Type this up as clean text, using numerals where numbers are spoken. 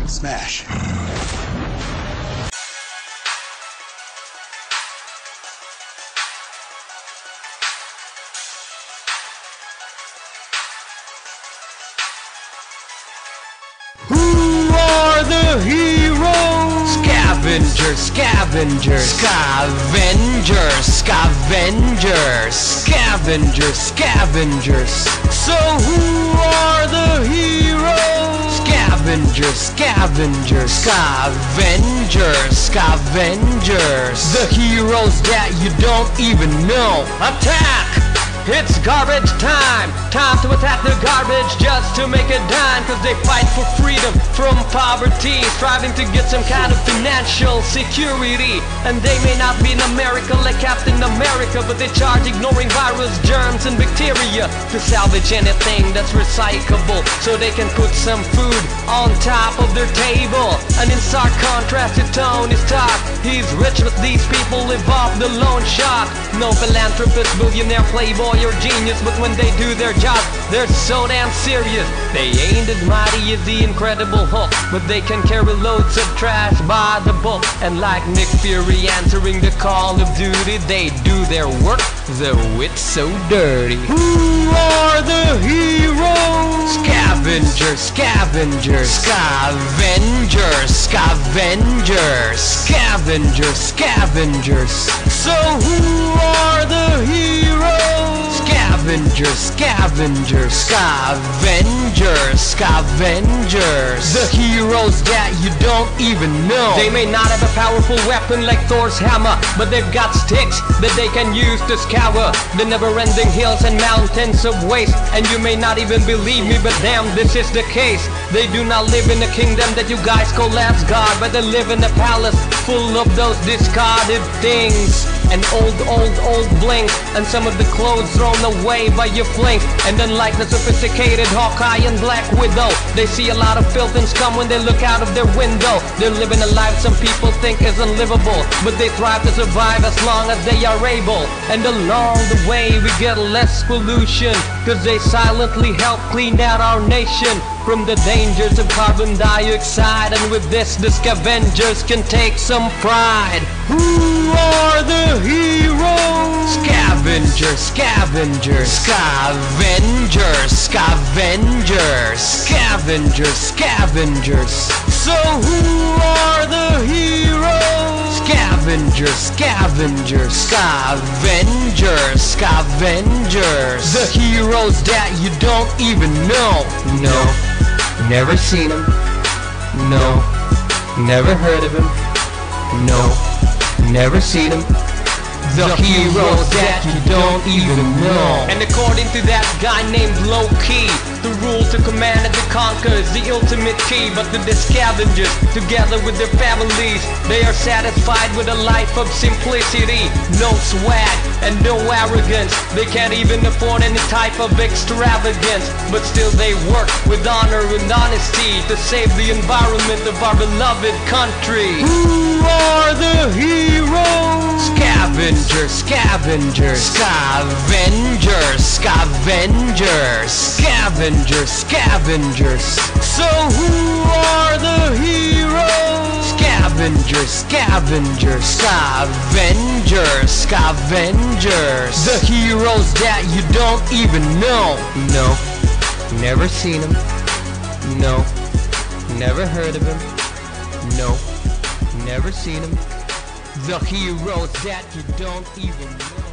Smash. Who are the heroes? Scavengers, scavengers, scavengers, scavengers, scavengers, scavengers. So who are the heroes? Scavengers, scavengers, scavengers, scavengers. The heroes that you don't even know. Attack! It's garbage time! Time to attack the garbage just to make a dime. Cause they fight for freedom from poverty, striving to get some kind of financial security. And they may not be in America like Captain America, but they charge ignoring virus, germs and bacteria to salvage anything that's recyclable, so they can put some food on top of their table. And in stark contrast to Tony Stark, he's rich but these people live off the loan shark. No philanthropist, billionaire, playboy or genius, but when they do their job, they're so damn serious. They ain't as mighty as the Incredible Hulk, but they can carry loads of trash by the book. And like Nick Fury answering the call of duty, they do their work, though it's so dirty. Who are the heroes? Scavengers, scavengers, scavengers, scavengers, scavengers, scavengers. So who are the heroes? Scavengers, scavengers, scavengers, scavengers. The heroes that you don't even know. They may not have a powerful weapon like Thor's hammer, but they've got sticks that they can use to scour the never-ending hills and mountains of waste. And you may not even believe me, but damn, this is the case. They do not live in a kingdom that you guys call Asgard, but they live in a palace full of those discarded things and old bling, and some of the clothes thrown away by your flings. And unlike the sophisticated Hawkeye and Black Widow, they see a lot of filth and scum when they look out of their window. They're living a life some people think is unlivable, but they thrive to survive as long as they are able. And along the way we get less pollution, cause they silently help clean out our nation from the dangers of carbon dioxide. And with this, the scavengers can take some pride. Who are the heroes? Scavengers, scavengers, scavengers, scavengers, scavengers, scavengers. So who are the heroes? Scavengers, scavengers, scavengers, scavengers. The heroes that you don't even know. No, never seen him. No, never heard of him. No, never seen him. The heroes that you don't even know. And according to that guy named Low-Key, the rule to command and to conquer is the ultimate key. But to the scavengers, together with their families, they are satisfied with a life of simplicity. No swag and no arrogance. They can't even afford any type of extravagance, but still they work with honor and honesty to save the environment of our beloved country. Who are the heroes? Scavengers, scavengers, scavengers, scavengers, scavengers, scavengers. So who are the heroes? Scavengers, scavengers, scavengers, scavengers. The heroes that you don't even know. No, never seen him. No, never heard of him. No, never seen him. The heroes that you don't even know.